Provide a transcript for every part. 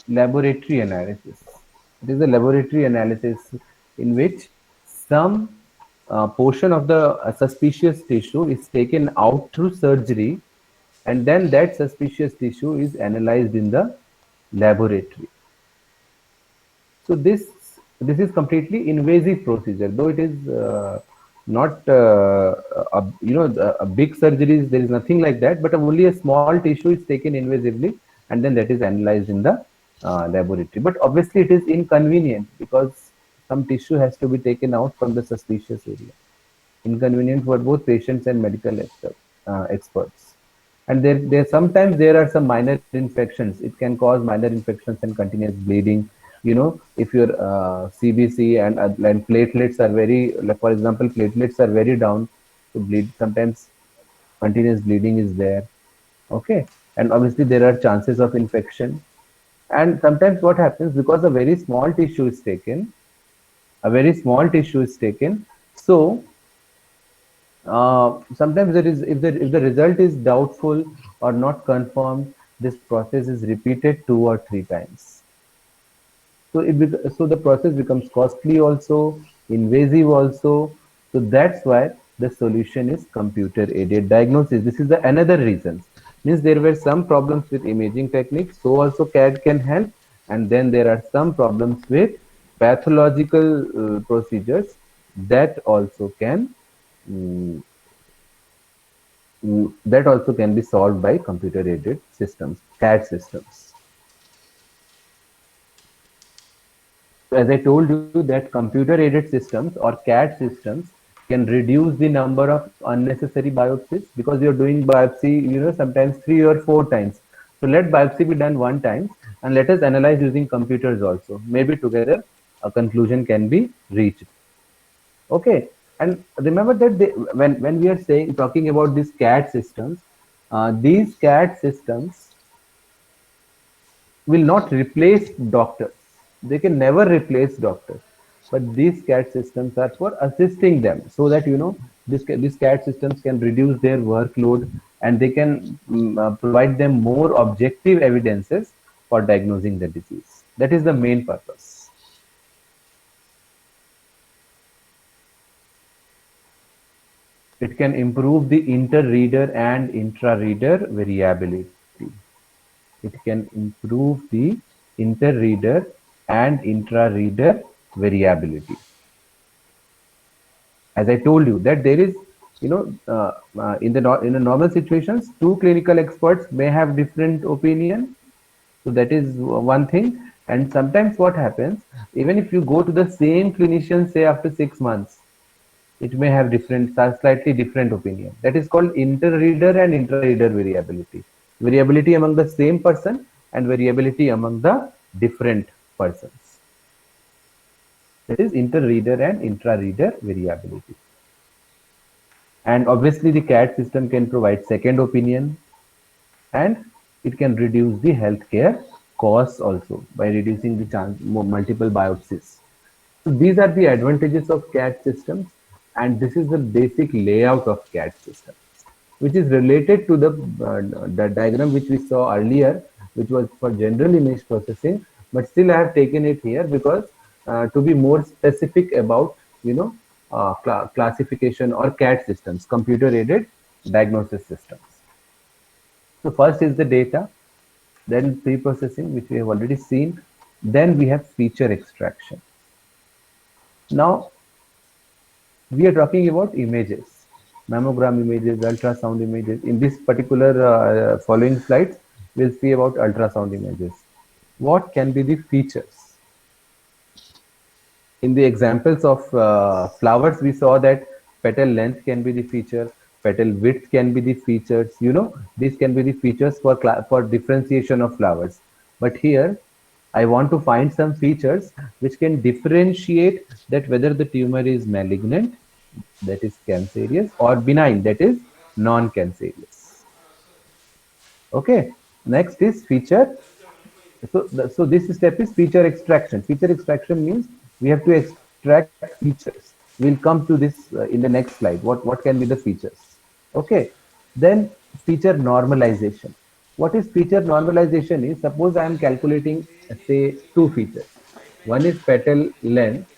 laboratory analysis. It is a laboratory analysis in which some portion of the suspicious tissue is taken out through surgery, and then that suspicious tissue is analyzed in the laboratory. So this is completely invasive procedure, though it is not a big surgeries. There is nothing like that, but only a small tissue is taken invasively, and then that is analyzed in the laboratory. But obviously, it is inconvenient because some tissue has to be taken out from the suspicious area. Inconvenient for both patients and medical experts. And there sometimes there are some minor infections. It can cause minor infections and continuous bleeding. If your CBC and platelets are very, like for example, platelets are very down to bleed. Sometimes continuous bleeding is there. Okay, and obviously there are chances of infection. And sometimes what happens, because a very small tissue is taken, a very small tissue is taken. So sometimes there is, if the result is doubtful or not confirmed, this process is repeated 2 or 3 times. So the process becomes costly also, invasive also. So that's why the solution is computer aided diagnosis. This is the another reason. Means there were some problems with imaging techniques, so also CAD can help, and then there are some problems with pathological procedures that also can mm, that also can be solved by computer aided systems, CAD systems. So as I told you that computer aided systems or CAD systems can reduce the number of unnecessary biopsies, because you're doing biopsy, sometimes 3 or 4 times. So let biopsy be done one time and let us analyze using computers also. Maybe together a conclusion can be reached. Okay. And remember that when we are saying talking about these CAD systems, these CAD systems will not replace doctors. They can never replace doctors. But these CAD systems are for assisting them, so that these CAD systems can reduce their workload, and they can provide them more objective evidences for diagnosing the disease. That is the main purpose. It can improve the inter-reader and intra-reader variability. It can improve the inter-reader and intra-reader variability. As I told you that there is, in a normal situations, two clinical experts may have different opinion. So that is one thing. And sometimes what happens, even if you go to the same clinician, say after 6 months, it may have slightly different opinion. That is called inter-reader and intra-reader variability. Variability among the same person and variability among the different persons. That is inter-reader and intra-reader variability. And obviously the CAD system can provide second opinion, and it can reduce the healthcare costs also by reducing the chance multiple biopsies. So these are the advantages of CAD systems, and this is the basic layout of CAD systems, which is related to the diagram which we saw earlier, which was for general image processing. But still, I have taken it here because to be more specific about classification or CAD systems, computer aided diagnosis systems. So first is the data, then pre-processing, which we have already seen. Then we have feature extraction. Now we are talking about images, mammogram images, ultrasound images. In this particular following slides, we'll see about ultrasound images. What can be the features? In the examples of flowers, we saw that petal length can be the feature, petal width can be the features. These can be the features for differentiation of flowers. But here, I want to find some features which can differentiate that whether the tumor is malignant, that is cancerous, or benign, that is non-cancerous. Okay. Next is feature. So this step is feature extraction. Feature extraction means we have to extract features. We'll come to this in the next slide. What can be the features? Okay. Then feature normalization. What is feature normalization is, suppose I am calculating say two features. One is petal length.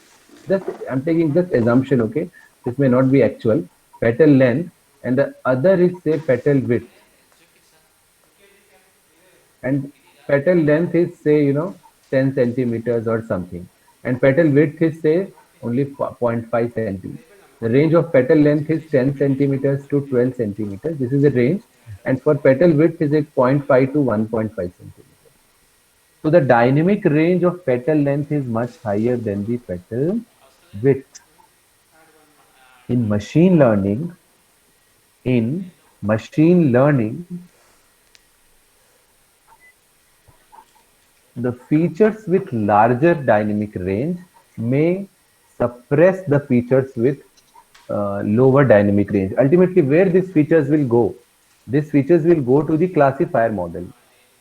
Just I'm taking just assumption, okay? This may not be actual. Petal length, and the other is say petal width. And petal length is say 10 centimeters or something, and petal width is say only zero point 0.5 centimeters. The range of petal length is 10 centimeters to 12 centimeters. This is the range, and for petal width is a zero point 0.5 to 1.5 centimeters. So the dynamic range of petal length is much higher than the petal width. In machine learning, in machine learning, the features with larger dynamic range may suppress the features with lower dynamic range. Ultimately, where these features will go? These features will go to the classifier model,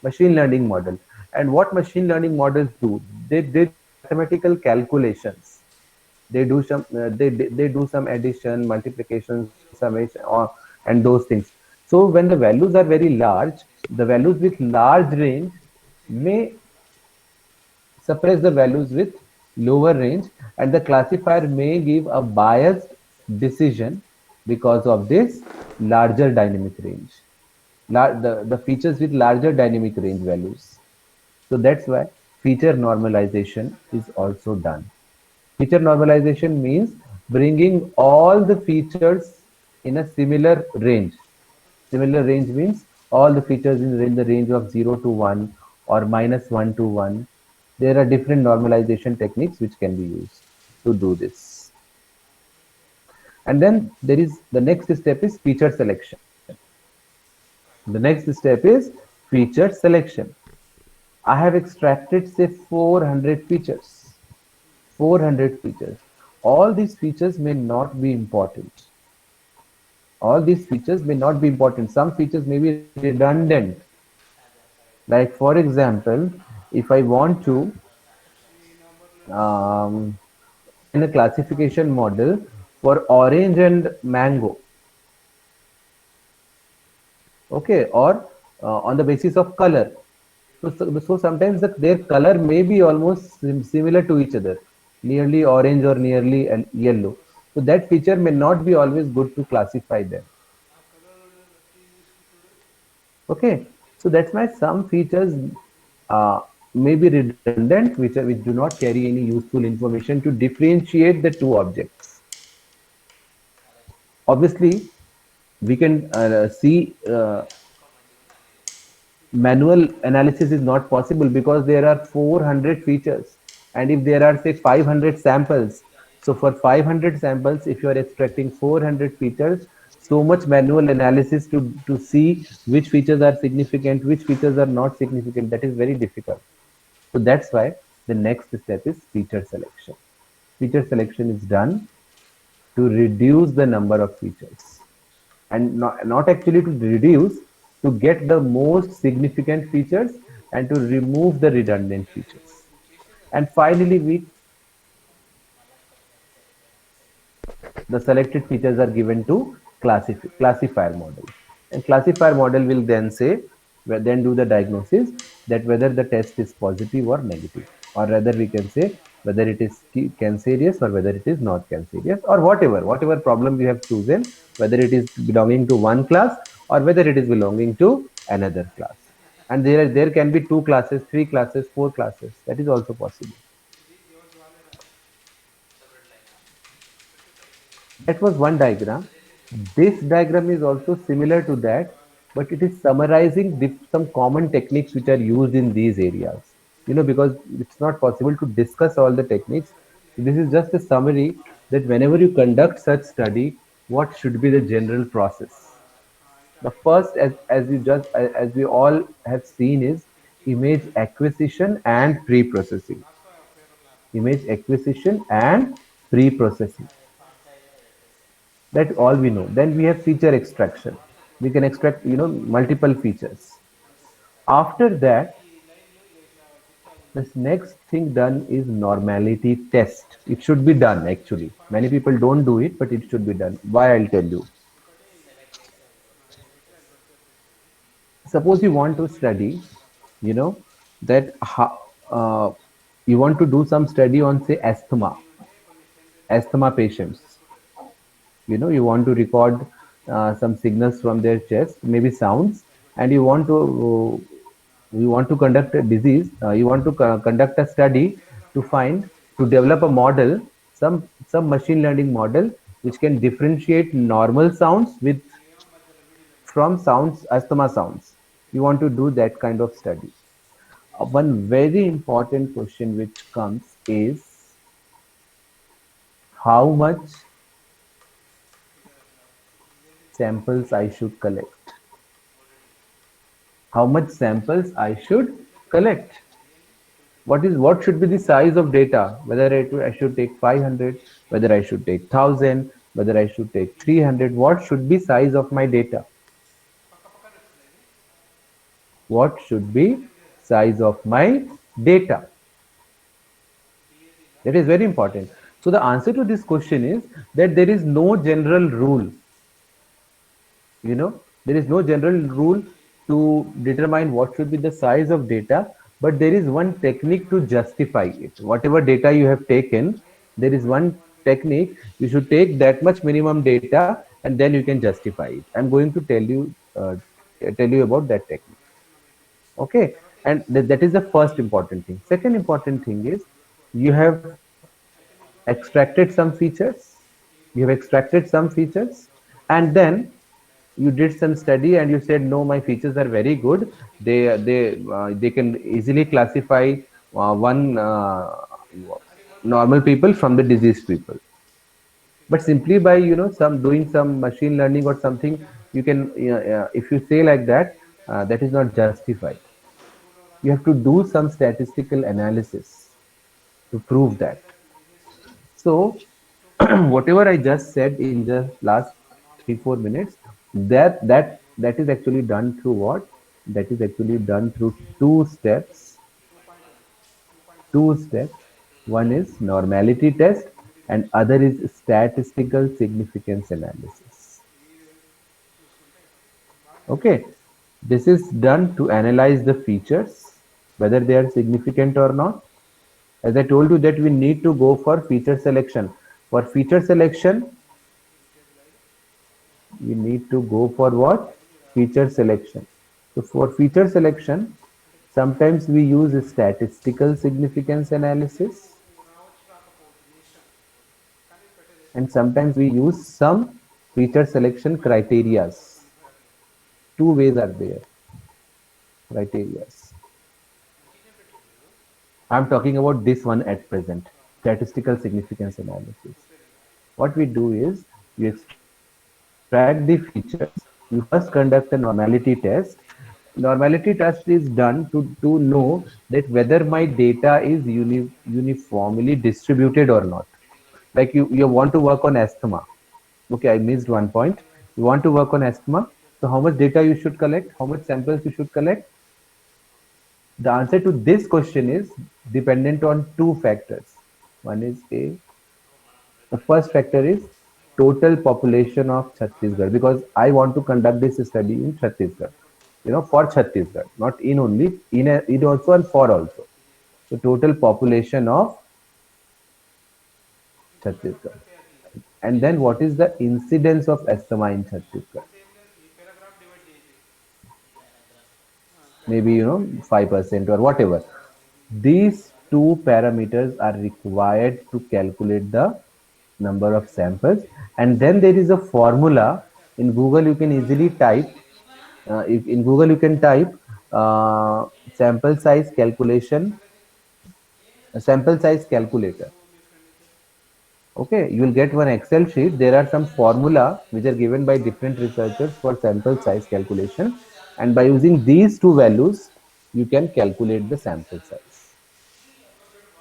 machine learning model. And what machine learning models do? They do mathematical calculations. They do some addition, multiplication, summation, and those things. So when the values are very large, the values with large range may suppress the values with lower range, and the classifier may give a biased decision because of this larger dynamic range, the features with larger dynamic range values. So that's why feature normalization is also done. Feature normalization means bringing all the features in a similar range. Similar range means all the features in the range of 0 to 1 or -1 to 1. There are different normalization techniques which can be used to do this. And then there is the next step is feature selection. The next step is feature selection. I have extracted say 400 features. 400 features. All these features may not be important. All these features may not be important. Some features may be redundant. Like for example, if I want to um, train a classification model for orange and mango, okay, or on the basis of color. So sometimes their color may be almost similar to each other, nearly orange or nearly yellow. So that feature may not be always good to classify them. Okay, so that's why some features uh, may be redundant, which do not carry any useful information to differentiate the two objects. Obviously, we can see manual analysis is not possible because there are 400 features, and if there are say 500 samples, so for 500 samples if you are extracting 400 features, so much manual analysis to see which features are significant, which features are not significant, that is very difficult. So that's why the next step is feature selection. Feature selection is done to reduce the number of features, and not actually to reduce, to get the most significant features and to remove the redundant features. And finally, the selected features are given to classifier model, and classifier model will then say, then do the diagnosis that whether the test is positive or negative, or rather we can say whether it is cancerous or whether it is not cancerous, or whatever problem you have chosen, whether it is belonging to one class or whether it is belonging to another class. And there can be two classes, three classes, four classes, that is also possible. That was one diagram. This diagram is also similar to that, but it is summarizing some common techniques which are used in these areas. Because it's not possible to discuss all the techniques. This is just a summary that whenever you conduct such study, what should be the general process. The first, as we all have seen, is image acquisition and pre-processing. Image acquisition and pre-processing. That's all we know. Then we have feature extraction. We can extract, multiple features. After that, this next thing done is normality test. It should be done actually. Many people don't do it, but it should be done. Why? I'll tell you. Suppose you want to study, you know, that how, you want to do some study on, say, asthma patients. You know, you want to record some signals from their chest, maybe sounds, and you want to conduct a disease. You want to conduct a study to find, to develop a model, some machine learning model which can differentiate normal sounds with from sounds, asthma sounds. You want to do that kind of study. One very important question which comes is how much samples I should collect. How much samples I should collect. What should be the size of data? Whether I should take 500, whether I should take 1000, whether I should take 300. What should be size of my data? What should be size of my data? That is very important. So the answer to this question is that there is no general rule. You know, there is no general rule to determine what should be the size of data, but there is one technique to justify it. Whatever data you have taken, there is one technique. You should take that much minimum data, and then you can justify it. I'm going to tell you about that technique. Okay, and that is the first important thing. Second important thing is you have extracted some features. You have extracted some features, and then you did some study and you said, no, my features are very good. They can easily classify one normal people from the diseased people. But simply by, you know, some doing some machine learning or something, you can, if you say like that, that is not justified. You have to do some statistical analysis to prove that. So whatever I just said in the last 3-4 minutes, that is actually done through what? That is actually done through two steps. Two steps. One is normality test, and other is statistical significance analysis. Okay, this is done to analyze the features, whether they are significant or not. As I told you that we need to go for feature selection. For feature selection, we need to go for what? Feature selection. So for feature selection, sometimes we use statistical significance analysis, and sometimes we use some feature selection criterias. Two ways are there. Criterias. I'm talking about this one at present, statistical significance analysis. What we do is you extract the features, you first conduct a normality test. Normality test is done to know that whether my data is uniformly distributed or not. Like you want to work on asthma. Okay, I missed one point. You want to work on asthma. So how much data you should collect? How much samples you should collect? The answer to this question is dependent on two factors. One is the first factor is total population of Chhattisgarh, because I want to conduct this study in Chhattisgarh. You know, for Chhattisgarh, not in only, in also and for also. So total population of Chhattisgarh. And then what is the incidence of asthma in Chhattisgarh? Maybe, you know, 5% or whatever. These two parameters are required to calculate the number of samples. And then there is a formula in Google. You can easily type, if in Google you can type sample size calculation, sample size calculator. Okay, you will get one Excel sheet. There are some formula which are given by different researchers for sample size calculation, and by using these two values, you can calculate the sample size.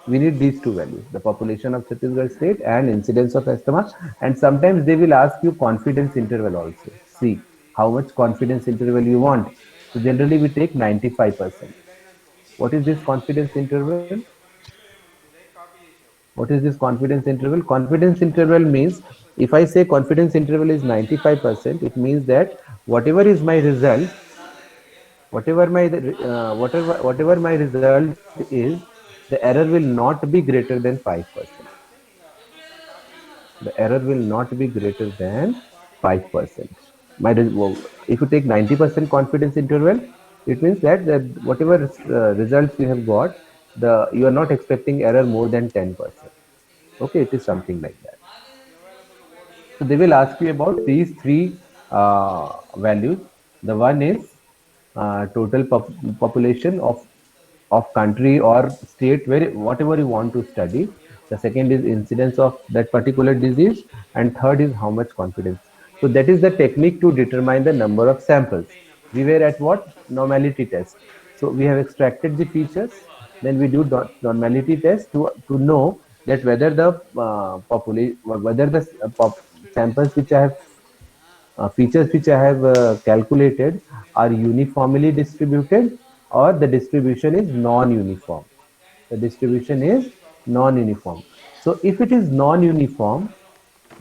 We need these two values: the population of Chhattisgarh state and incidence of asthma. And sometimes they will ask you confidence interval also. See how much confidence interval you want. So generally we take 95%. What is this confidence interval? What is this confidence interval? Confidence interval means, if I say confidence interval is 95%, it means that whatever is my result, whatever my result is, the error will not be greater than 5%. The error will not be greater than 5%. If you take 90% confidence interval, it means that whatever results you have got, you are not expecting error more than 10%. Okay, it is something like that. So they will ask you about these three values. The one is total population of country or state where whatever you want to study. The second is incidence of that particular disease, and third is how much confidence. So that is the technique to determine the number of samples. We were at what? Normality test. So we have extracted the features, then we do normality test to know that whether the population, whether the samples which I have features which I have calculated are uniformly distributed, or the distribution is non-uniform. The distribution is non-uniform. So if it is non-uniform,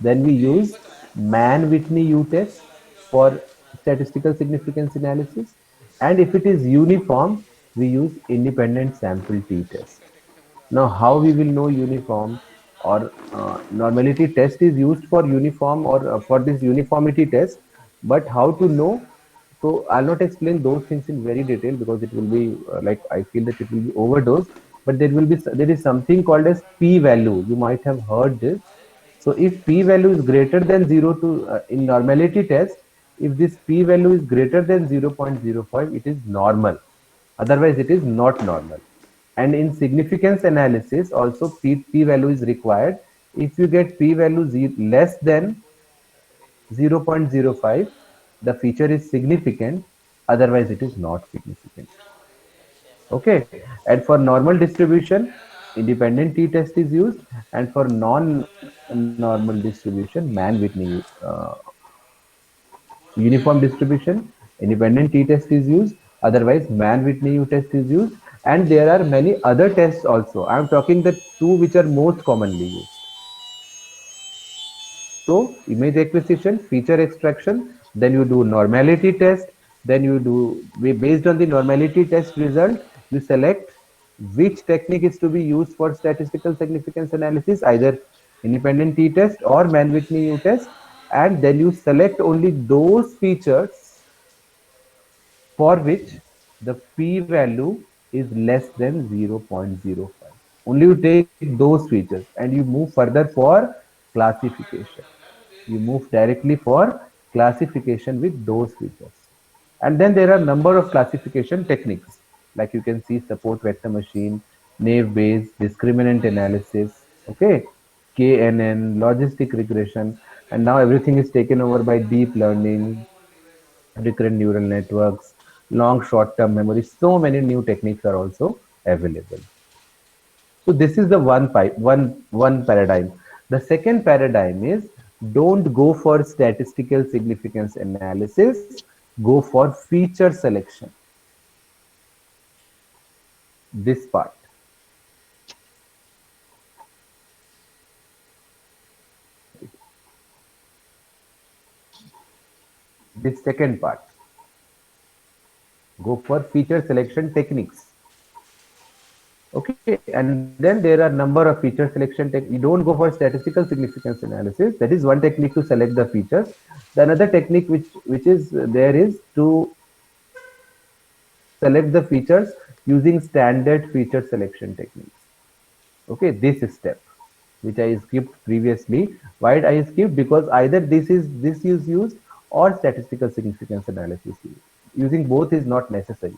then we use Mann-Whitney U-test for statistical significance analysis. And if it is uniform, we use independent sample t-test. Now, how we will know uniform, or normality test is used for uniform, or for this uniformity test, but how to know? So I'll not explain those things in very detail because it will be like I feel that it will be overdose. But there is something called as p-value. You might have heard this. So if p-value is greater than zero to in normality test, if this p-value is greater than 0.05, it is normal. Otherwise, it is not normal. And in significance analysis, also p-value is required. If you get p-value less than 0.05, the feature is significant. Otherwise, it is not significant. Okay. And for normal distribution, independent t-test is used, and for non-normal distribution, Mann-Whitney uniform distribution, independent t-test is used. Otherwise, Mann-Whitney U-test is used, and there are many other tests also. I am talking the two which are most commonly used. So image acquisition, feature extraction, then you do normality test, then you do, based on the normality test result, you select which technique is to be used for statistical significance analysis, either independent t-test or Mann-Whitney U-test, and then you select only those features for which the p-value is less than 0.05. Only you take those features and you move further for classification. You move directly for classification with those features. And then there are number of classification techniques, like you can see support vector machine, naive Bayes, discriminant analysis, okay, KNN, logistic regression, and now everything is taken over by deep learning, recurrent neural networks, long short-term memory. So many new techniques are also available. So this is the one paradigm. The second paradigm is don't go for statistical significance analysis, go for feature selection. This part. This second part. Go for feature selection techniques. Okay, and then there are number of feature selection techniques. You don't go for statistical significance analysis. That is one technique to select the features. The another technique which is there is to select the features using standard feature selection techniques. Okay, this step which I skipped previously. Why I skipped? Because either this is used or statistical significance analysis used. Using both is not necessary.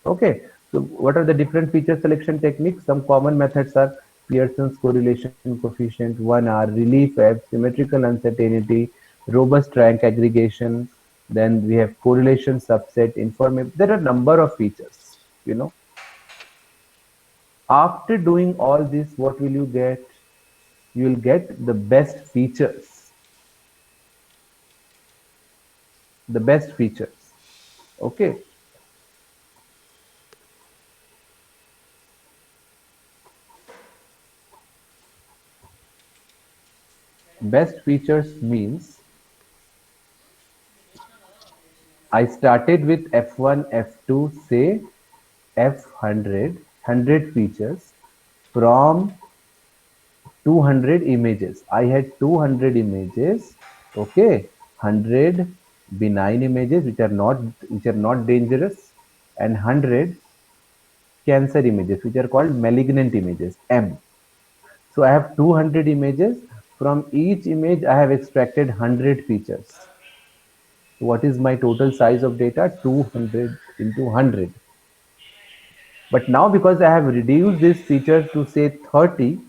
Okay, so what are the different feature selection techniques? Some common methods are Pearson's correlation coefficient, 1R, relief F, symmetrical uncertainty, robust rank aggregation. Then we have correlation subset, informative. There are a number of features, you know. After doing all this, what will you get? You will get the best features. The best features. Okay. Best features means I started with F1, F2, say F100, 100 features from 200 images. I had 200 images, okay, 100 benign images which are not dangerous, and 100 cancer images which are called malignant images, M. So I have 200 images. From each image, I have extracted 100 features. So what is my total size of data? 200 into 100. But now because I have reduced this feature to say 30,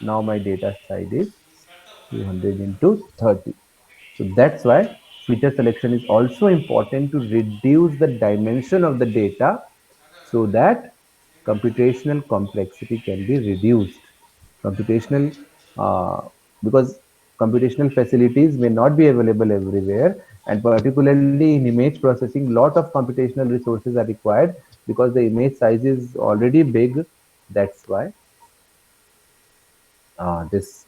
now my data size is 200 into 30. So that's why feature selection is also important to reduce the dimension of the data so that computational complexity can be reduced. Computational, uh, because computational facilities may not be available everywhere, and particularly in image processing, lot of computational resources are required because the image size is already big. That's why this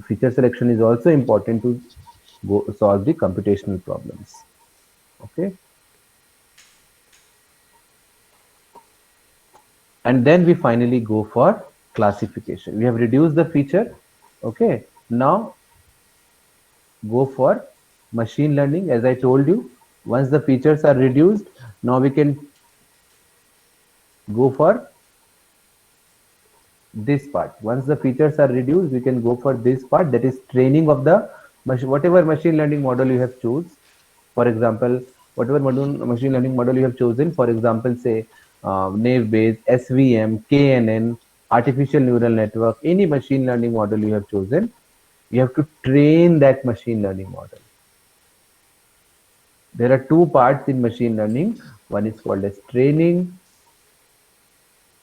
feature selection is also important to go solve the computational problems. Okay, and then we finally go for classification. We have reduced the feature. Okay, now go for machine learning. As I told you, once the features are reduced, now we can go for this part. Once the features are reduced, we can go for this part, that is training of the whatever machine learning model you have choose. For example, whatever machine learning model you have chosen, for example, say naive Bayes, SVM, KNN, artificial neural network, any machine learning model you have chosen, you have to train that machine learning model. There are two parts in machine learning. One is called as training,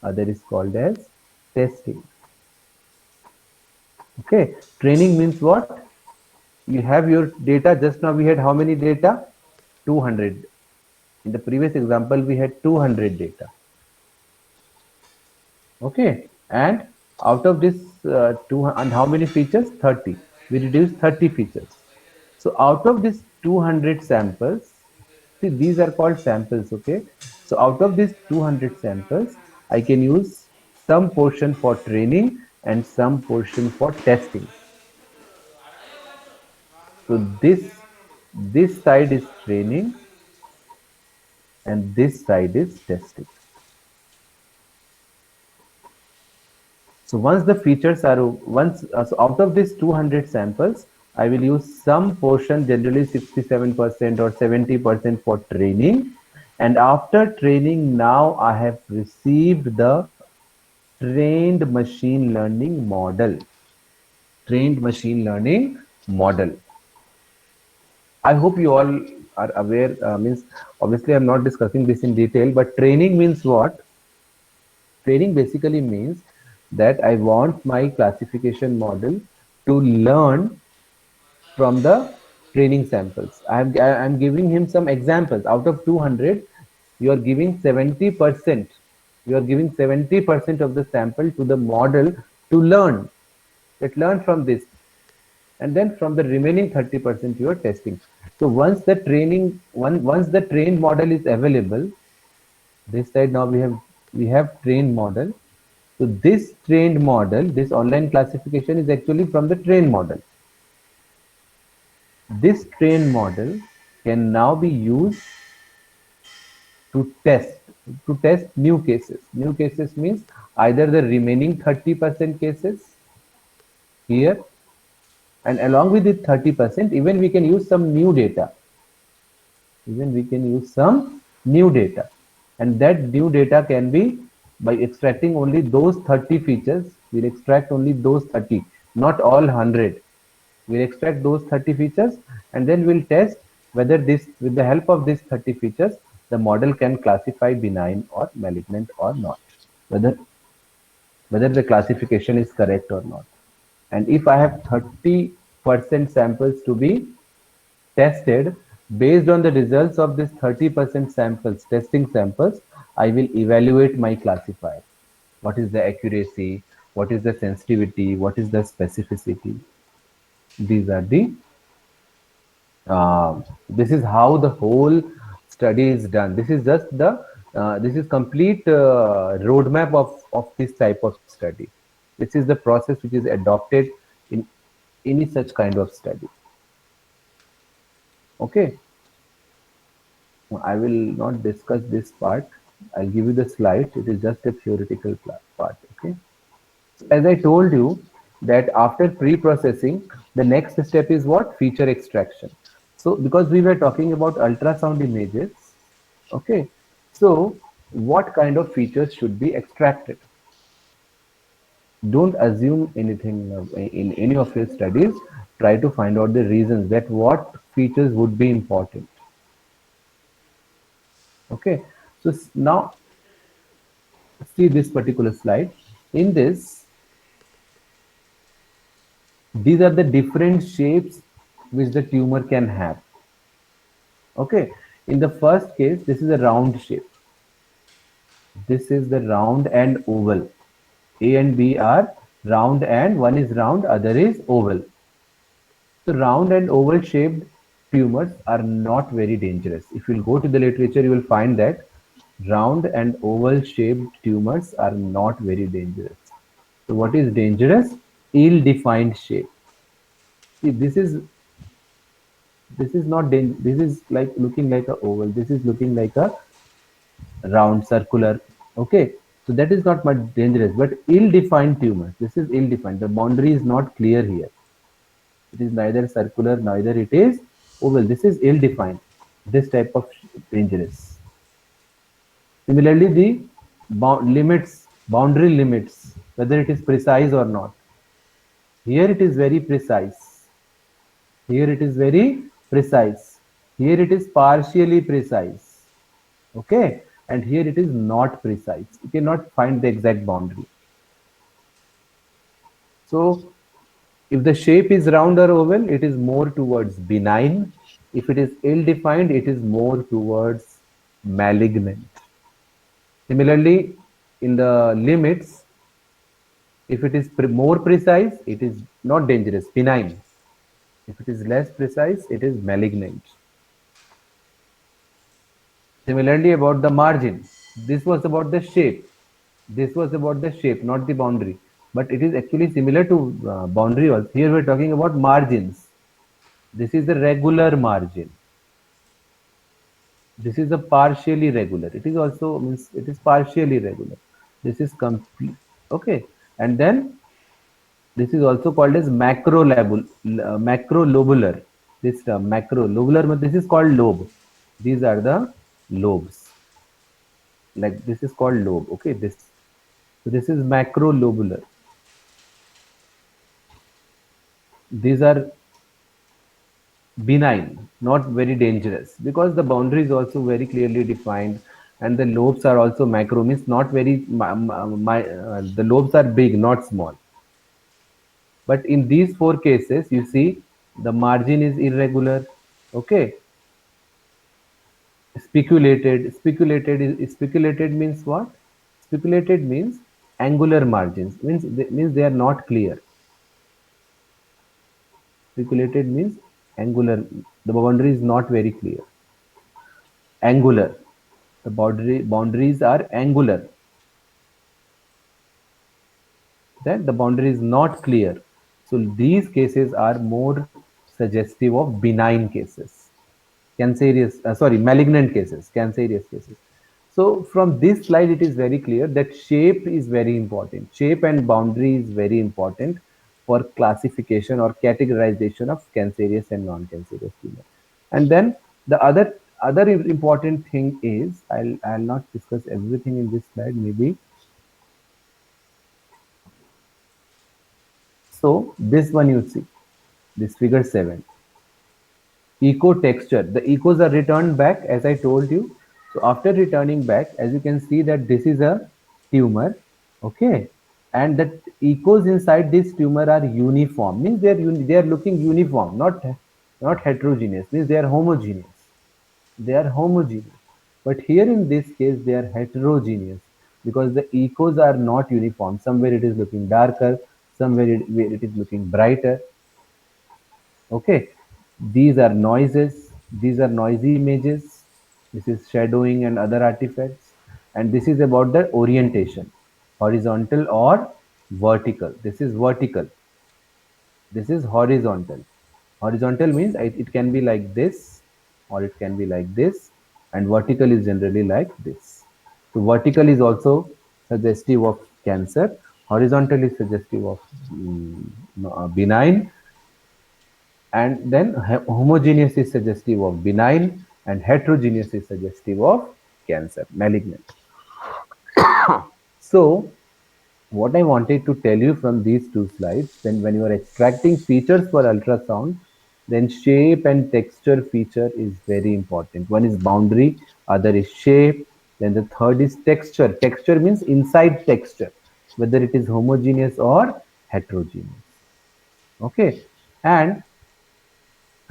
other is called as testing. Okay, training means what? You have your data. Just now we had how many data? 200. In the previous example, we had 200 data. Okay, and out of this two, and how many features? 30. We reduced 30 features. So out of this 200 samples, see, these are called samples. Okay, so out of these 200 samples, I can use some portion for training and some portion for testing. So this side is training and this side is testing. So once the features are once so out of these 200 samples, I will use some portion, generally 67% or 70% for training. And after training, now I have received the trained machine learning model. Trained machine learning model. I hope you all are aware. Means obviously I'm not discussing this in detail, but training means what? Training basically means that I want my classification model to learn from the training samples. I'm giving him some examples. Out of 200, you are giving 70%. You are giving 70% of the sample to the model to learn. It learn from this, and then from the remaining 30% you are testing. So once the trained model is available, this side now we have trained model. So this trained model, this online classification is actually from the trained model. This trained model can now be used to test new cases. New cases means either the remaining 30% cases here, and along with the 30%, even we can use some new data. Even we can use some new data, and that new data can be by extracting only those 30 features. We'll extract only those 30, not all 100. We'll extract those 30 features, and then we'll test whether this, with the help of these 30 features, the model can classify benign or malignant or not, whether the classification is correct or not. And if I have 30% samples to be tested, based on the results of this 30% samples, testing samples, I will evaluate my classifier. What is the accuracy? What is the sensitivity? What is the specificity? These are the This is how the whole study is done. This is just the this is complete roadmap of this type of study. This is the process which is adopted in any such kind of study. Okay, I will not discuss this part. I'll give you the slides. It is just a theoretical part. Okay. As I told you that after pre-processing, the next step is what? Feature extraction. So because we were talking about ultrasound images, okay, so what kind of features should be extracted? Don't assume anything in any of your studies. Try to find out the reasons that what features would be important. Okay, so now see this particular slide. In this, these are the different shapes which the tumor can have. Okay, in the first case, this is a round shape. This is the round and oval. A and B are round, and one is round, other is oval. So round and oval shaped tumors are not very dangerous. If you go to the literature, you will find that round and oval shaped tumors are not very dangerous. So what is dangerous? Ill-defined shape. See, this is not dangerous. This is like looking like a oval. This is looking like a round circular. Okay, so that is not much dangerous, but ill-defined tumors. This is ill-defined. The boundary is not clear here. It is neither circular, neither it is oval. This is ill-defined. This type of dangerous. Similarly, the boundary limits, whether it is precise or not. Here it is very precise. Here it is very precise. Here it is partially precise. Okay, and here it is not precise. You cannot find the exact boundary. So if the shape is round or oval, it is more towards benign. If it is ill-defined, it is more towards malignant. Similarly, in the limits, if it is more precise, it is not dangerous, benign. If it is less precise, it is malignant. Similarly, about the margin, this was about the shape. This was about the shape, not the boundary. But it is actually similar to boundary also. Here we're talking about margins. This is the regular margin. This is a partially regular. It is also means it is partially regular. This is complete. Okay, and then this is also called as macrolobular. This term macrolobular, but this is called lobe. These are the lobes. Like this is called lobe. Okay, this so this is macrolobular. These are benign, not very dangerous, because the boundary is also very clearly defined, and the lobes are also macro, means not very. The lobes are big, not small. But in these four cases, you see the margin is irregular. Okay, speculated means what? Speculated means angular margins, means they are not clear. Speculated means angular. The boundary is not very clear. Angular. The boundaries are angular. That the boundary is not clear. So these cases are more suggestive of benign cases, malignant cases, cancerous cases. So from this slide, it is very clear that shape is very important. Shape and boundary is very important for classification or categorization of cancerous and non-cancerous tumor. And then the other important thing is I'll not discuss everything in this slide. Maybe so this one you see this figure 7 echo texture. The echoes are returned back as I told you. So after returning back, as you can see that this is a tumor, okay, and that echoes inside this tumor are uniform. Means they are looking uniform, not heterogeneous. Means they are homogeneous. They are homogeneous. But here in this case, they are heterogeneous because the echoes are not uniform. Somewhere it is looking darker, somewhere where it is looking brighter. Okay, These are noises, these are noisy images, this is shadowing and other artifacts, and this is about the orientation, horizontal or vertical. This is vertical, this is horizontal. Horizontal means it can be like this or it can be like this, and vertical is generally like this. So vertical is also suggestive of cancer, horizontal is suggestive of benign, and then homogeneous is suggestive of benign, and heterogeneous is suggestive of cancer, malignant. So what I wanted to tell you from these two slides, then when you are extracting features for ultrasound, then shape and texture feature is very important. One is boundary, other is shape, then the third is texture. Texture means inside texture, whether it is homogeneous or heterogeneous. Okay, and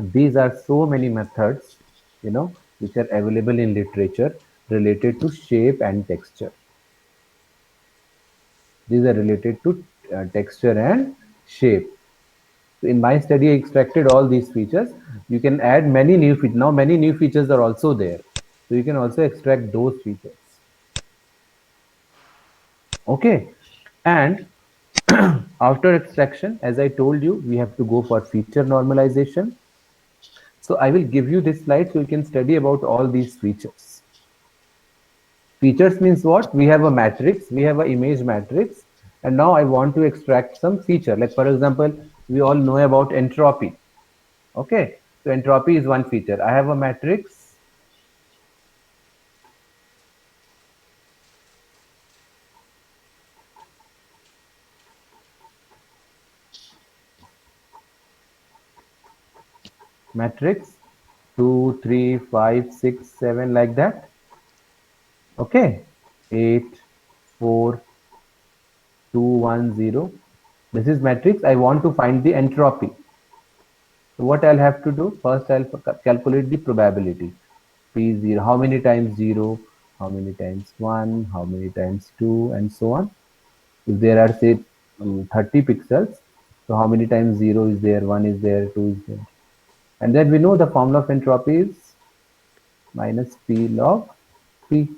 these are so many methods, which are available in literature related to shape and texture. These are related to texture and shape. So in my study, I extracted all these features. You can add many new features. Now many new features are also there. So you can also extract those features. Okay. And after extraction, as I told you, we have to go for feature normalization. So I will give you this slide so you can study about all these features. Features means what? We have a matrix, we have an image matrix, and now I want to extract some feature. Like for example, we all know about entropy. Okay, so entropy is one feature. I have a matrix. Matrix 2, 3, 5, 6, 7, like that. Okay, 8, 4, 2, 1, 0. This is matrix. I want to find the entropy. So what I'll have to do? First, I'll calculate the probability. P0, how many times 0, how many times 1, how many times 2, and so on. If there are, say, 30 pixels, so how many times 0 is there, 1 is there, 2 is there. And then we know the formula of entropy is minus P log P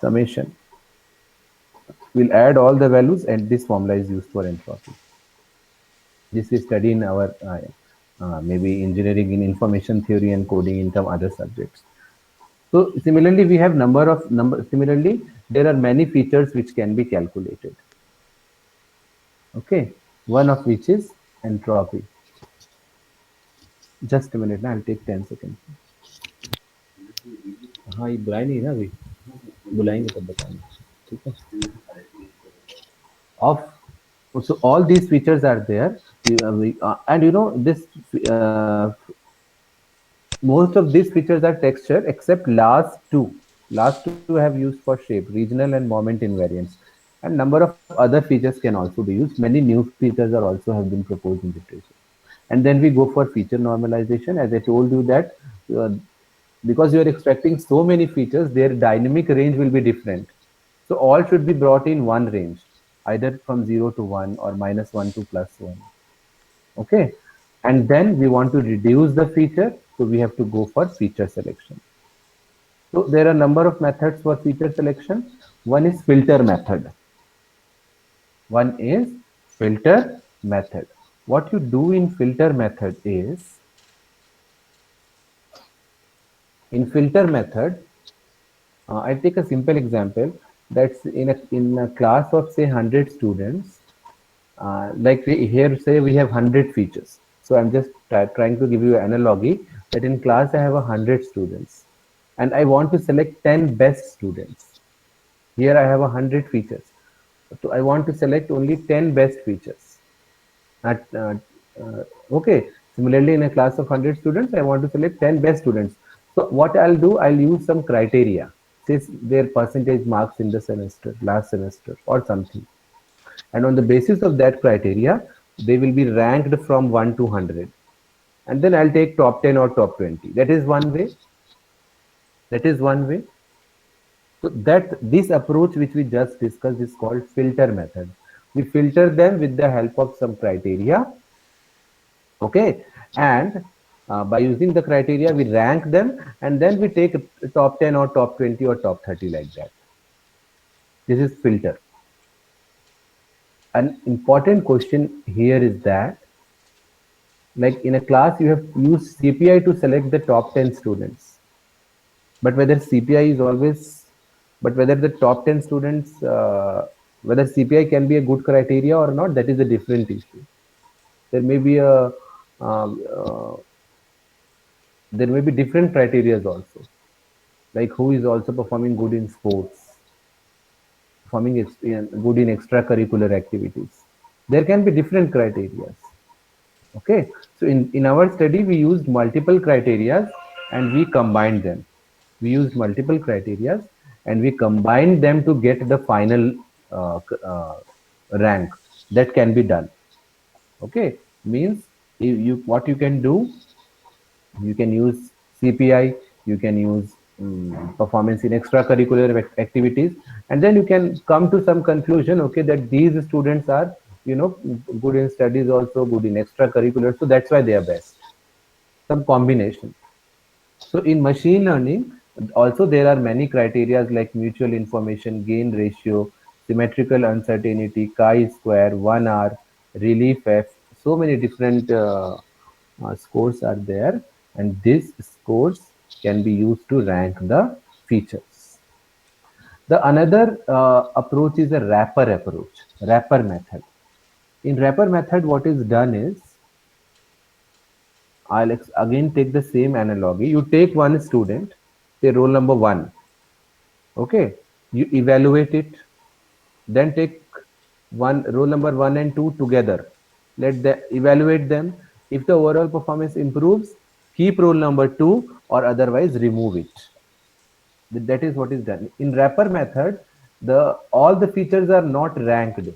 summation. We'll add all the values, and this formula is used for entropy. This we study in our maybe engineering in information theory and coding in some other subjects. So similarly, we have Similarly, there are many features which can be calculated. Okay, one of which is entropy. Just a minute, ना, I'll take 10 seconds. हाँ ये बुलाए नहीं ना अभी बुलाएंगे तब बताएंगे ठीक है of so all these features are there and this most of these features are texture except last two have used for shape, regional and moment invariance, and number of other features can also be used. Many new features are also have been proposed in literature. And then we go for feature normalization. As I told you that uh, because you are expecting so many features, their dynamic range will be different. So all should be brought in one range, either from 0 to 1 or -1 to +1. Okay. And then we want to reduce the feature. So we have to go for feature selection. So there are a number of methods for feature selection. One is filter method. One is filter method. What you do in filter method is, in filter method, I take a simple example. That's in a class of say 100 students. Like here, say we have 100 features. So I'm just trying to give you an analogy that in class I have 100 students, and I want to select 10 best students. Here I have 100 features. So I want to select only 10 best features. At, okay. Similarly, in a class of 100 students, I want to select 10 best students. So what I'll do, I'll use some criteria, say their percentage marks in the semester, last semester, or something. And on the basis of that criteria, they will be ranked from 1 to 100. And then I'll take top 10 or top 20. That is one way. That is one way. So that this approach which we just discussed is called filter method. We filter them with the help of some criteria. Okay, and by using the criteria, we rank them, and then we take top 10 or top 20 or top 30 like that. This is filter. An important question here is that, like in a class, you have used CPI to select the top 10 students, but whether CPI is always, but whether the top 10 students, whether CPI can be a good criteria or not, that is a different issue. There may be a um, uh, there may be different criteria also, like who is also performing good in sports, performing good in extracurricular activities. There can be different criteria. Okay, so in our study, we used multiple criteria and we combined them. We used multiple criteria and we combined them to get the final rank that can be done. Okay, means what you can do, you can use CPI, you can use performance in extracurricular activities, and then you can come to some conclusion. Okay, that these students are, you know, good in studies, also good in extracurricular, so that's why they are best. Some combination. So in machine learning, also there are many criteria like mutual information, gain ratio, symmetrical uncertainty, chi-square, 1R, relief F. So many different scores are there, and these scores can be used to rank the features. The another approach is a wrapper approach, wrapper method. In wrapper method, what is done is, again take the same analogy. You take one student, say roll number one. Okay, you evaluate it, then take one roll number one and two together. Let the evaluate them. If the overall performance improves, keep roll number two or otherwise remove it. That is what is done. In wrapper method, the all the features are not ranked.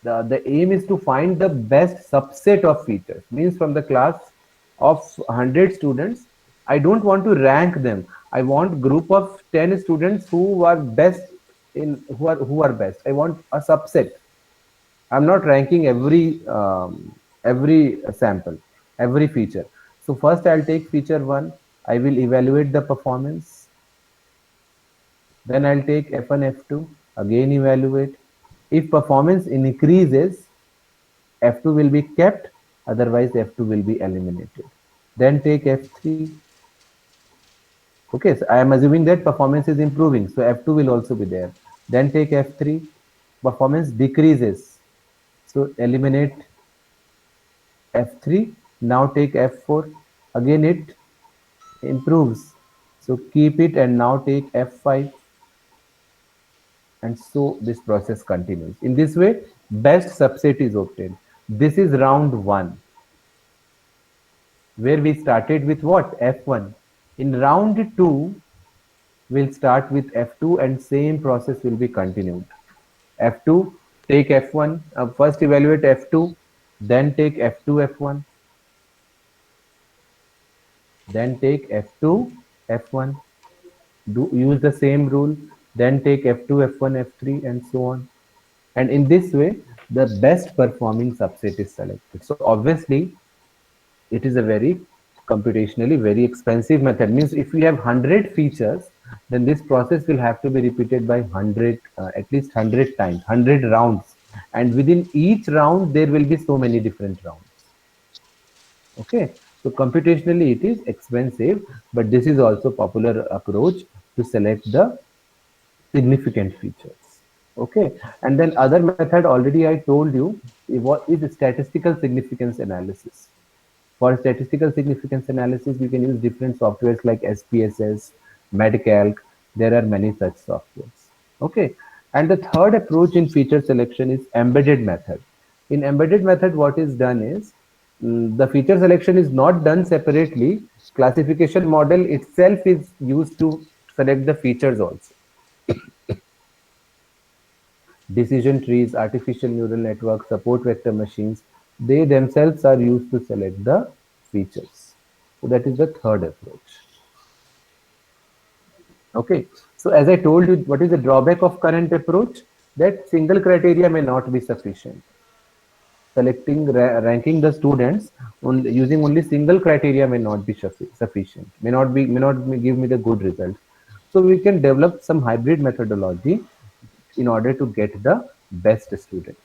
The aim is to find the best subset of features, means from the class of 100 students, I don't want to rank them. I want group of 10 students who are best in, who are best. I want a subset. I'm not ranking every sample, every feature. So first I'll take feature one, I will evaluate the performance, then I'll take F1, F2, again evaluate. If performance increases, F2 will be kept, otherwise F2 will be eliminated. Then take F3. Okay, so I am assuming that performance is improving, so F2 will also be there. Then take F3, performance decreases, so eliminate F3. Now take F4, again it improves, so keep it and now take F5, and so this process continues. In this way, best subset is obtained. This is round one, where we started with what? F1. In round 2, we'll start with F2 and same process will be continued. F2, take F1, first evaluate F2, then take F2, F1, then take F2, F1, use the same rule, then take F2, F1, F3, and so on. And in this way, the best performing subset is selected. So obviously, it is a very computationally very expensive method. Means if we have 100 features, then this process will have to be repeated by 100, at least 100 times, 100 rounds, and within each round there will be so many different rounds. Okay, so computationally it is expensive, but this is also popular approach to select the significant features. Okay, and then other method, already I told you, what is statistical significance analysis. For statistical significance analysis, you can use different softwares like SPSS, MedCalc. There are many such softwares. Okay. And the third approach in feature selection is embedded method. In embedded method, what is done is, the feature selection is not done separately. Classification model itself is used to select the features also. Decision trees, artificial neural networks, support vector machines, they themselves are used to select the features. So that is the third approach. Okay. So as I told you, what is the drawback of current approach? That single criteria may not be sufficient. ranking the students using only single criteria may not be sufficient, may not give me the good results. So we can develop some hybrid methodology in order to get the best student.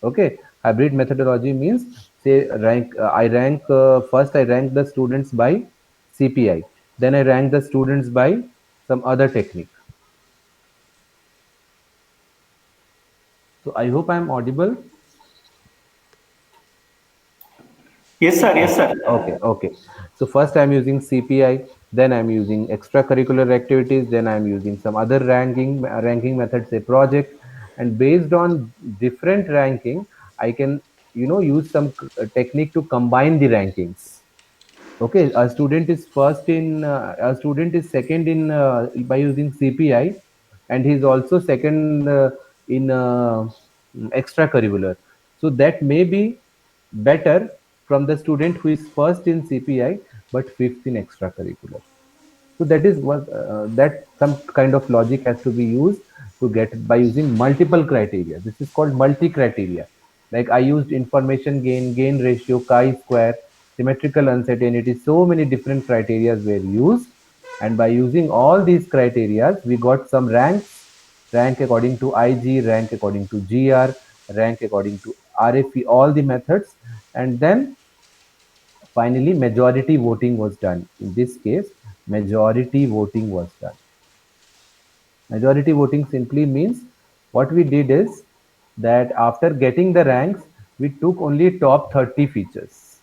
Okay, hybrid methodology means, say, first I rank the students by CPI, then I rank the students by some other technique. So I hope I am audible. Yes, sir. Yes, Okay, sir. okay. So first I'm using CPI, then I'm using extracurricular activities, then I'm using some other ranking method, say project, and based on different ranking, I can use some technique to combine the rankings. Okay, a student is second in by using CPI, and he's also second in extracurricular. So that may be better from the student who is first in CPI but fifth in extracurricular. So that is what that some kind of logic has to be used to get by using multiple criteria. This is called multi-criteria. Like I used information gain ratio, chi-square, symmetrical uncertainty. So many different criteria were used, and by using all these criteria, we got some ranks. Rank according to IG, rank according to GR, rank according to RFE, all the methods, and then finally, majority voting was done. In this case, majority voting was done. Majority voting simply means what we did is that after getting the ranks, we took only top 30 features.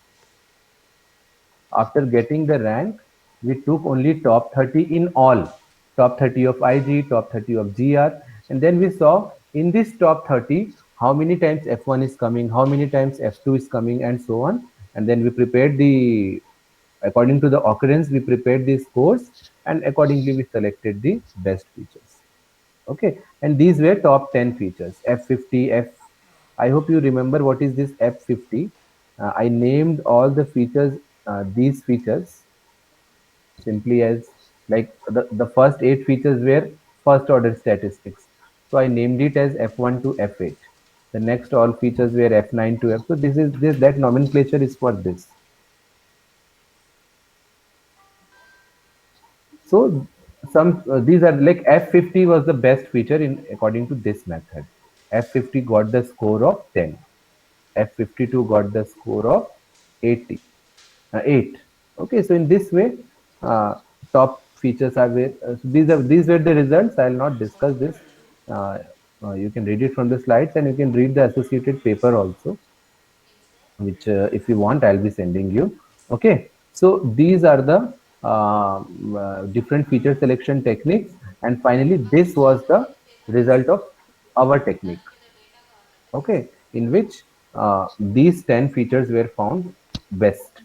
After getting the rank, we took only top 30 in all. Top 30 of IG, top 30 of GR, and then we saw in this top 30 how many times F1 is coming, how many times F2 is coming, and so on. And then we prepared the according to the occurrence, we prepared the scores, and accordingly we selected the best features. Okay, and these were top 10 features. F50, I hope you remember what is this F50. I named all the features, these features, simply as like the first 8 features were first order statistics. So I named it as F1 to F8. The next all features were F9 to F. So that nomenclature is for this. So some these are like F50 was the best feature in according to this method. F50 got the score of 10. F52 got the score of 80, 8. Okay, so in this way, top features are so these were the results. I will not discuss this. Uh, you can read it from the slides, and you can read the associated paper also, which if you want I'll be sending you. Okay, so these are the different feature selection techniques, and finally this was the result of our technique. Okay, in which these 10 features were found best.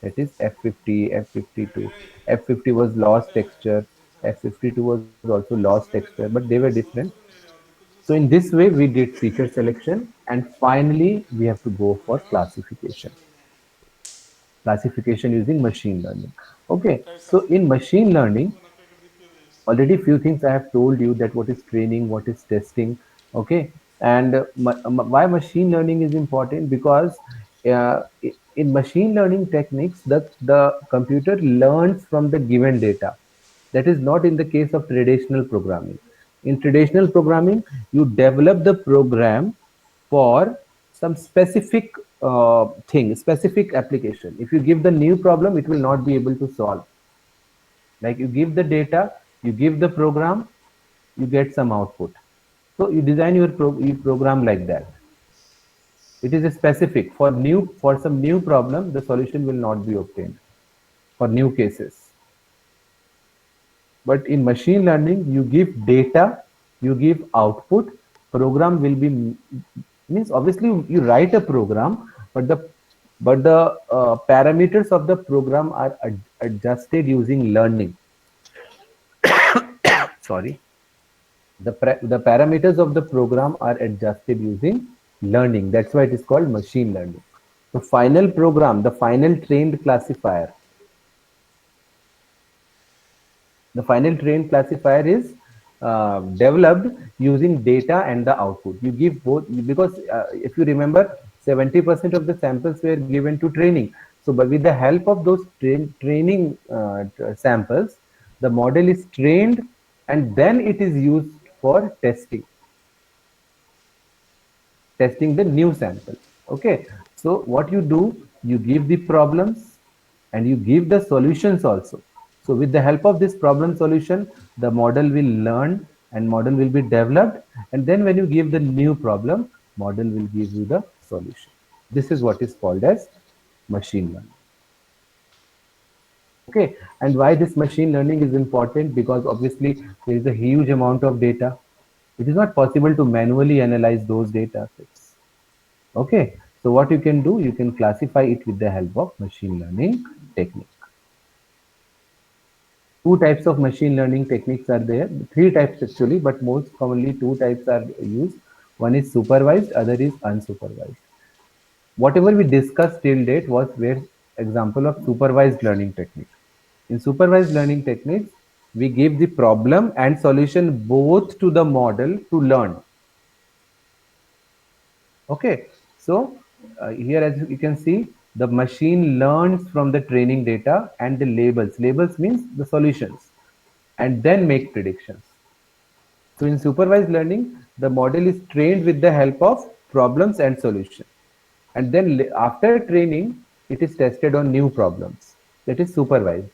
That is F50, F52. F50 was lost texture, F52 was also lost texture, but they were different. So in this way we did feature selection, and finally we have to go for classification using machine learning. Okay, so in machine learning, already few things I have told you, that what is training, what is testing. Okay, and why machine learning is important, because in machine learning techniques, the computer learns from the given data. That is not in the case of traditional programming. In traditional programming, you develop the program for some specific specific application. If you give the new problem, it will not be able to solve. Like you give the data, you give the program, you get some output. So you design your program like that. It is a specific for some new problem, the solution will not be obtained for new cases. But in machine learning, you give data, you give output, program will be means obviously you write a program, but the parameters of the program are adjusted using learning. Sorry, the parameters of the program are adjusted using learning. That's why it is called machine learning. The final program, the final trained classifier, the final trained classifier is developed using data and the output. You give both, because if you remember, 70% of the samples were given to training. So, but with the help of those training samples, the model is trained and then it is used for testing the new sample. Okay, so what you do, you give the problems and you give the solutions also. So with the help of this problem solution, the model will learn and model will be developed, and then when you give the new problem, model will give you the solution. This is what is called as machine learning. Okay, and why this machine learning is important? Because obviously there is a huge amount of data. It is not possible to manually analyze those data sets. Okay, so what you can do, you can classify it with the help of machine learning technique. Two types of machine learning techniques are there, three types actually, but most commonly two types are used. One is supervised, other is unsupervised. Whatever we discussed till date was where example of supervised learning technique. In supervised learning techniques, we give the problem and solution both to the model to learn. Okay, so here as you can see, the machine learns from the training data and the labels. Labels means the solutions and then make predictions. So in supervised learning, the model is trained with the help of problems and solution. And then after training, it is tested on new problems. That is supervised.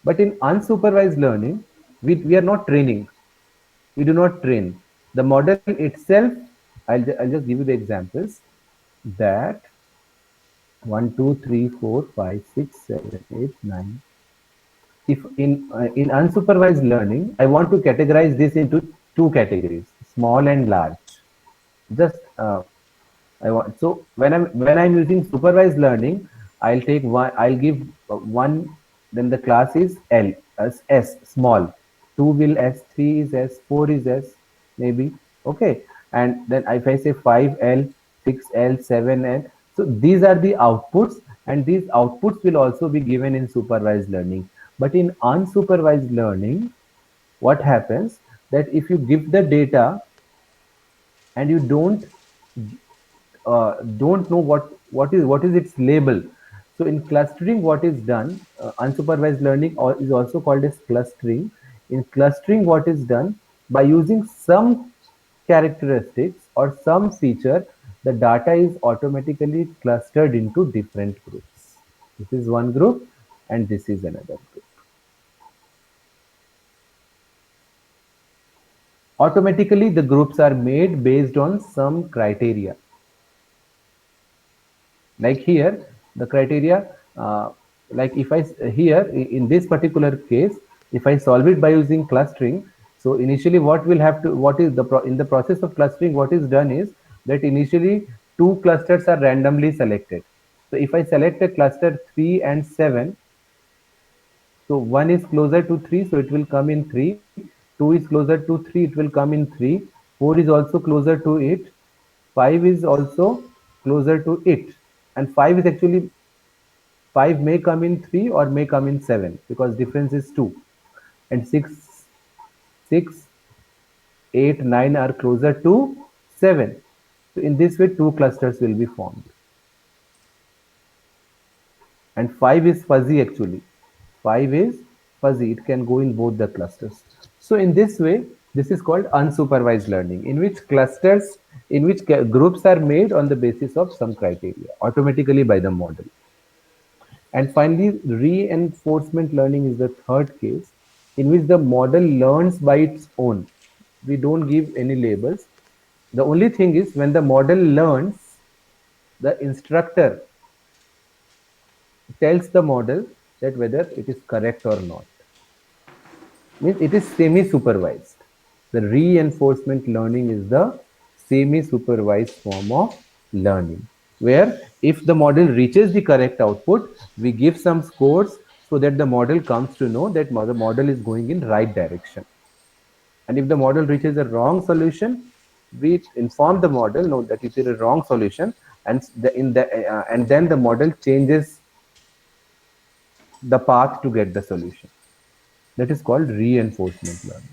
But in unsupervised learning, we are not training. We do not train. The model itself, I'll just give you the examples that 1, 2, 3, 4, 5, 6, 7, 8, 9. If in unsupervised learning, I want to categorize this into two categories, small and large. Just I want so when I'm using supervised learning, I'll take one. I'll give one. Then the class is L as S small. Two will S, three is S, four is S, maybe. Okay, and then if I say 5L, 6L, 7L, so these are the outputs, and these outputs will also be given in supervised learning. But in unsupervised learning, what happens that if you give the data and you don't know what is its label. So in clustering, what is done, unsupervised learning is also called as clustering. In clustering, what is done by using some characteristics or some feature, the data is automatically clustered into different groups. This is one group and this is another group. Automatically, the groups are made based on some criteria. Like here, the criteria, like if I here in this particular case, if I solve it by using clustering, so initially what will have to, what is the in the process of clustering, what is done is that initially two clusters are randomly selected. So if I select a cluster 3 and 7, so 1 is closer to 3, so it will come in 3. 2 is closer to 3, it will come in 3. 4 is also closer to it. 5 is also closer to it. And 5 is actually 5 may come in 3 or may come in 7 because difference is 2. And 6, 8, 9 are closer to 7. So in this way, two clusters will be formed. And 5 is fuzzy actually. 5 is fuzzy. It can go in both the clusters. So in this way, this is called unsupervised learning, in which clusters, in which groups are made on the basis of some criteria automatically by the model. And finally, reinforcement learning is the third case, in which the model learns by its own. We don't give any labels. The only thing is when the model learns, the instructor tells the model that whether it is correct or not. Means it is semi-supervised. The reinforcement learning is the semi-supervised form of learning, where if the model reaches the correct output, we give some scores so that the model comes to know that the model is going in right direction. And if the model reaches a wrong solution, we inform the model no that it is a wrong solution, and and then the model changes the path to get the solution. That is called reinforcement learning.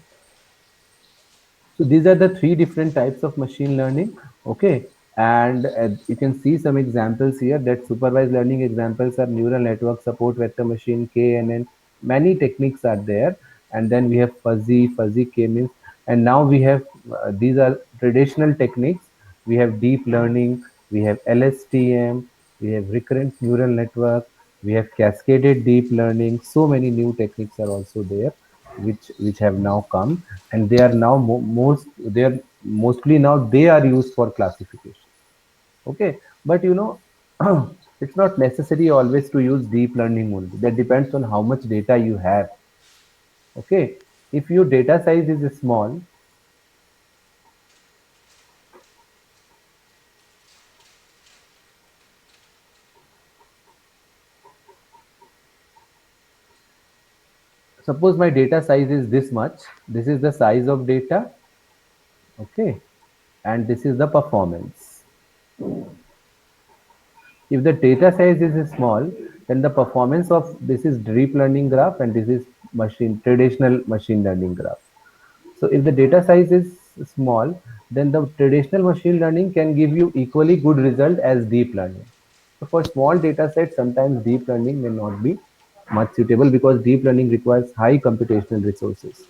So these are the three different types of machine learning. Okay. And you can see some examples here that supervised learning examples are neural network, support vector machine, KNN. Many techniques are there. And then we have fuzzy k-means. And now we have, these are traditional techniques. We have deep learning, we have LSTM, we have recurrent neural network, we have cascaded deep learning. So many new techniques are also there, which have now come, and they are now they are mostly now they are used for classification. Okay, but it's not necessary always to use deep learning only. That depends on how much data you have. Okay, if your data size is small, suppose my data size is this much, this is the size of data. Okay, and this is the performance. If the data size is small, then the performance of this is deep learning graph and this is machine traditional machine learning graph. So if the data size is small, then the traditional machine learning can give you equally good result as deep learning. So for small data sets, sometimes deep learning may not be much suitable because deep learning requires high computational resources.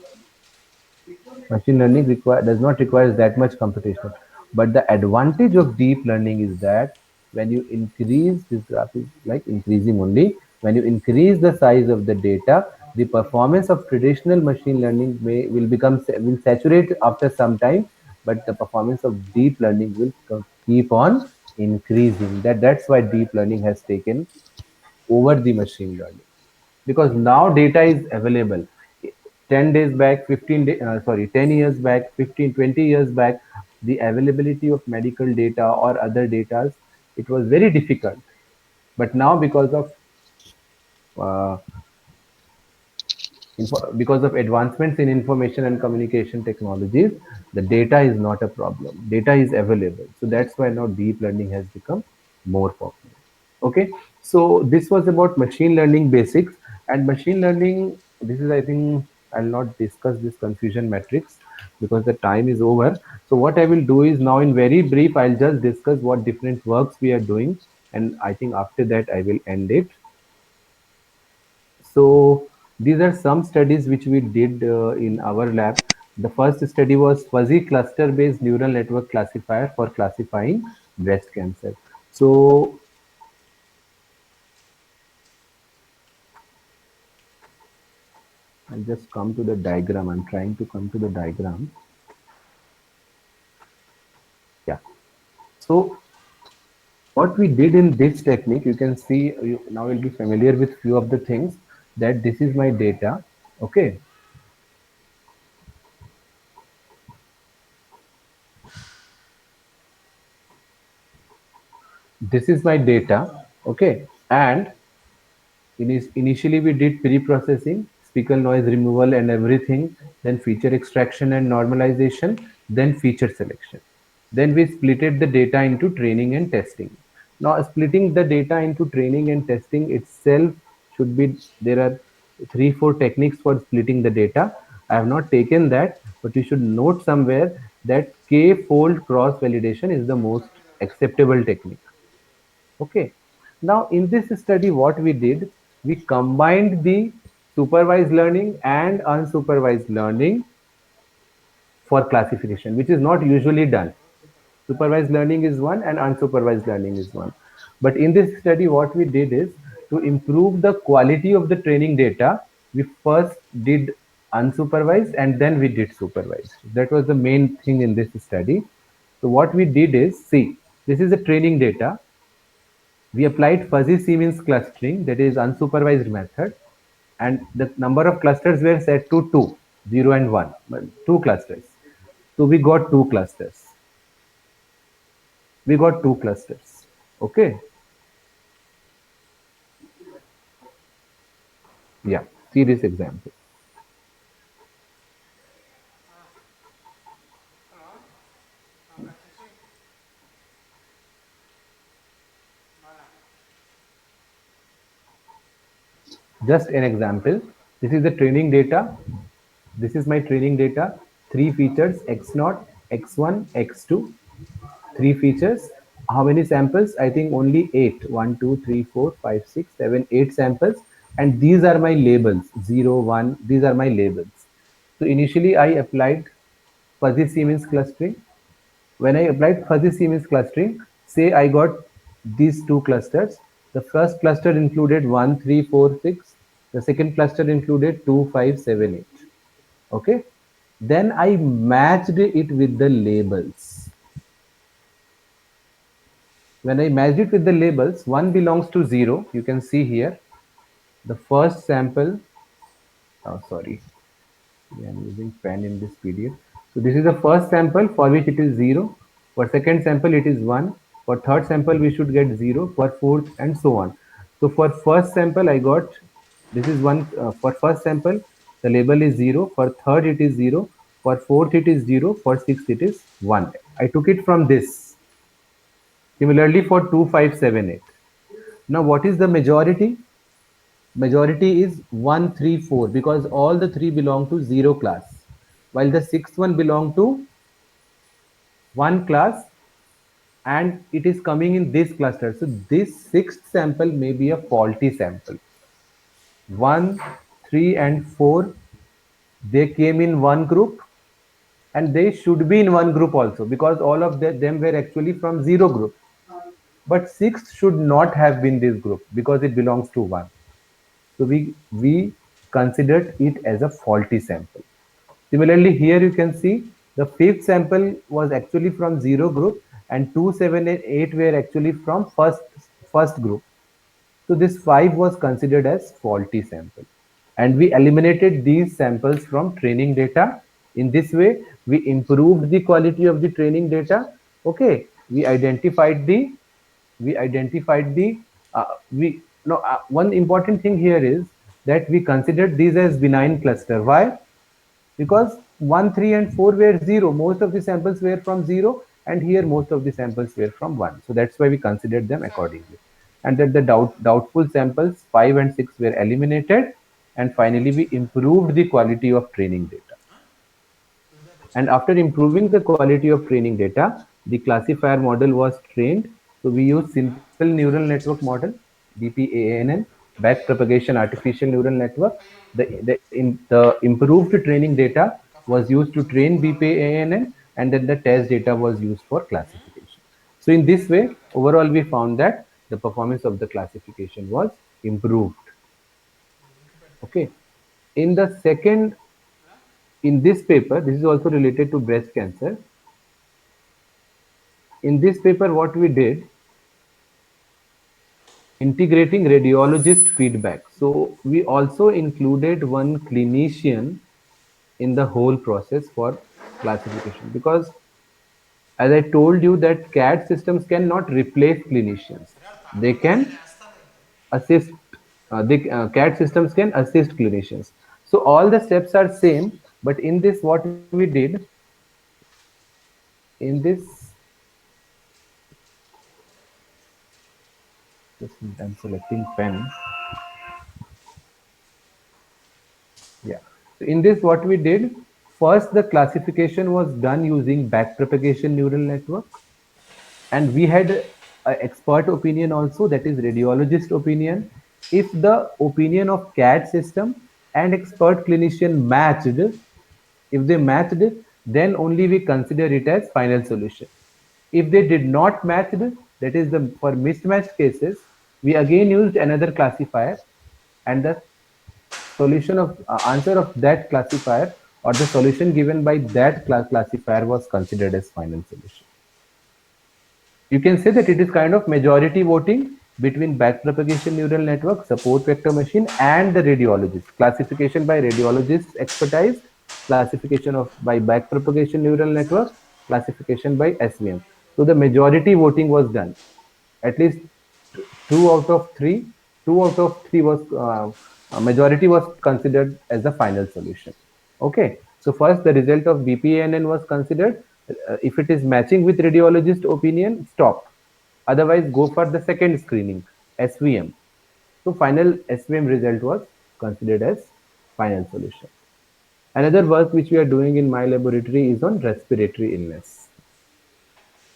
Machine learning does not require that much computation. But the advantage of deep learning is that when you increase, this graph is like increasing only, when you increase the size of the data, the performance of traditional machine learning will saturate after some time, but the performance of deep learning will keep on increasing. That's why deep learning has taken over the machine learning, because now data is available. 10 days back, 10 years back, 15, 20 years back, the availability of medical data or other data, it was very difficult. But now uh, because of advancements in information and communication technologies, the data is not a problem. Data is available. So that's why now deep learning has become more popular. Okay, so this was about machine learning basics. And machine learning, this is, I think, I'll not discuss this confusion matrix because the time is over. So what I will do is now in very brief, I'll just discuss what different works we are doing. And I think after that, I will end it. So these are some studies which we did in our lab. The first study was fuzzy cluster-based neural network classifier for classifying breast cancer. So I'll just come to the diagram. I'm trying to come to the diagram. Yeah. So what we did in this technique, you can see now you'll be familiar with few of the things, that this is my data. Okay. This is my data. Okay. And initially, we did pre-processing, speckle noise removal and everything, then feature extraction and normalization, then feature selection. Then we splitted the data into training and testing. Now, splitting the data into training and testing itself should be, there are 3, 4 techniques for splitting the data. I have not taken that, but you should note somewhere that k-fold cross validation is the most acceptable technique. Okay. Now, in this study, what we did, we combined the supervised learning and unsupervised learning for classification, which is not usually done. Supervised learning is one and unsupervised learning is one. But in this study, what we did is to improve the quality of the training data, we first did unsupervised and then we did supervised. That was the main thing in this study. So what we did is, see, this is the training data. We applied fuzzy C-means clustering, that is unsupervised method, and the number of clusters were set to 2, 0 and 1, two clusters. So we got two clusters. We got two clusters. Okay. Yeah. See this example. Just an example. This is the training data. This is my training data. Three features: X0, X1, X2. Three features. how many samples? I think only eight. 1, 2, 3, 4, 5, 6, 7, 8 samples. And these are my labels. 0, 1. These are my labels. So initially I applied fuzzy Siemens clustering. When I applied fuzzy Siemens clustering, say I got these two clusters. The first cluster included 1, 3, 4, 6. The second cluster included 2, 5, 7, 8. Okay. Then I matched it with the labels. When I matched it with the labels, 1 belongs to 0. You can see here the first sample. Oh, sorry. I am using pen in this PDF. So this is the first sample for which it is 0. For second sample, it is 1. For third sample, we should get 0. For fourth, and so on. So for first sample, I got, this is 1. For first sample, the label is 0. For third, it is 0. For fourth, it is 0. For sixth, it is 1. I took it from this. Similarly, for 2, 5, 7, 8. Now, what is the majority? Majority is 1, 3, 4 because all the three belong to 0 class, while the sixth one belong to 1 class and it is coming in this cluster. So this sixth sample may be a faulty sample. 1, 3, and 4, they came in one group and they should be in one group also because all of them were actually from 0 group. But sixth should not have been this group because it belongs to 1. So we considered it as a faulty sample. Similarly, here you can see the fifth sample was actually from 0 group and 2, 7, and 8 were actually from first group. So this 5 was considered as faulty sample. And we eliminated these samples from training data. In this way, we improved the quality of the training data. Okay, we identified the we no one important thing here is that we considered these as benign cluster. Why? Because 1, 3, and 4 were 0. Most of the samples were from 0, and here most of the samples were from 1. So that's why we considered them accordingly. And that the doubtful samples 5 and 6 were eliminated, and finally we improved the quality of training data. And after improving the quality of training data, the classifier model was trained. So we used simple neural network model, BPANN, backpropagation artificial neural network. The improved training data was used to train BPANN, and then the test data was used for classification. So in this way, overall, we found that the performance of the classification was improved. Okay. In the second, in this paper, this is also related to breast cancer. In this paper, what we did, integrating radiologist feedback. So we also included one clinician in the whole process for classification because as I told you that CAD systems cannot replace clinicians. They can assist, CAD systems can assist clinicians. So all the steps are same, but in this what we did, in this, just I'm selecting pen. Yeah. So in this, what we did, first the classification was done using backpropagation neural network, and we had a expert opinion also, that is radiologist opinion. If the opinion of CAD system and expert clinician matched, if they matched, then only we consider it as final solution. If they did not match, that is the for mismatched cases, we again used another classifier, and the solution of answer of that classifier or the solution given by that classifier was considered as final solution. You can say that it is kind of majority voting between backpropagation neural network, support vector machine, and the radiologist. Classification by radiologist expertise, classification of by backpropagation neural network, classification by SVM. So the majority voting was done. At least two out of three, two out of three was majority was considered as the final solution. Okay, so first the result of BPANN was considered. If it is matching with radiologist opinion, stop. Otherwise, go for the second screening, SVM. So final SVM result was considered as final solution. Another work which we are doing in my laboratory is on respiratory illness.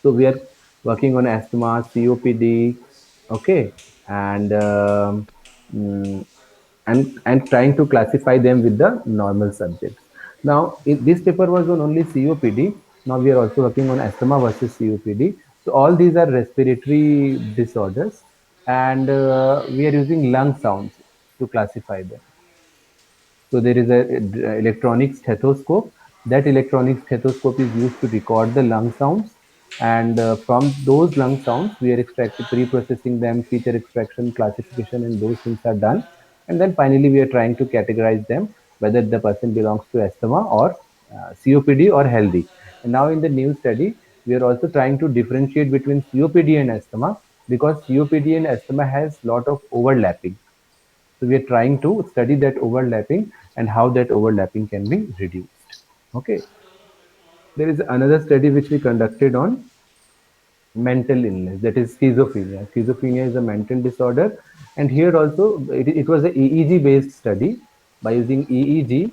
So we are working on asthma, COPD, okay, and mm, and trying to classify them with the normal subjects. Now, this paper was on only COPD. Now we are also working on asthma versus COPD. So all these are respiratory disorders, and we are using lung sounds to classify them. So there is a electronic stethoscope. That electronic stethoscope is used to record the lung sounds, and from those lung sounds, we are extracting, pre-processing them, feature extraction, classification, and those things are done. And then finally, we are trying to categorize them whether the person belongs to asthma or COPD or healthy. And now in the new study, we are also trying to differentiate between COPD and asthma because COPD and asthma has lot of overlapping. So we are trying to study that overlapping and how that overlapping can be reduced. Okay. There is another study which we conducted on mental illness, that is schizophrenia. Schizophrenia is a mental disorder, and here also it was a EEG based study. By using EEG,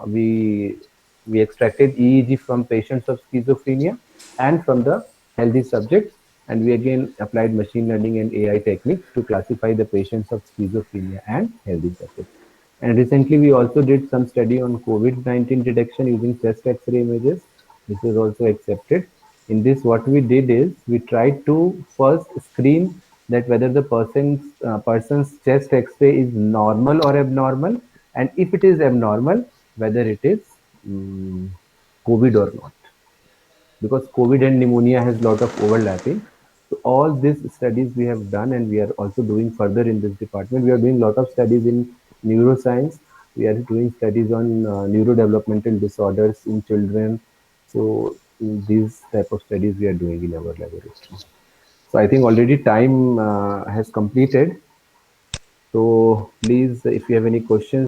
we extracted EEG from patients of schizophrenia and from the healthy subjects, and we again applied machine learning and AI techniques to classify the patients of schizophrenia and healthy subjects. And recently, we also did some study on COVID-19 detection using chest X-ray images. This was also accepted. In this, what we did is we tried to first screen that whether the person's chest X-ray is normal or abnormal, and if it is abnormal, whether it is um, COVID or not, because COVID and pneumonia has a lot of overlapping. So all these studies we have done, and we are also doing further in this department. We are doing a lot of studies in neuroscience. We are doing studies on neurodevelopmental disorders in children. So these type of studies we are doing in our laboratory. So I think already time has completed. So please, if you have any questions.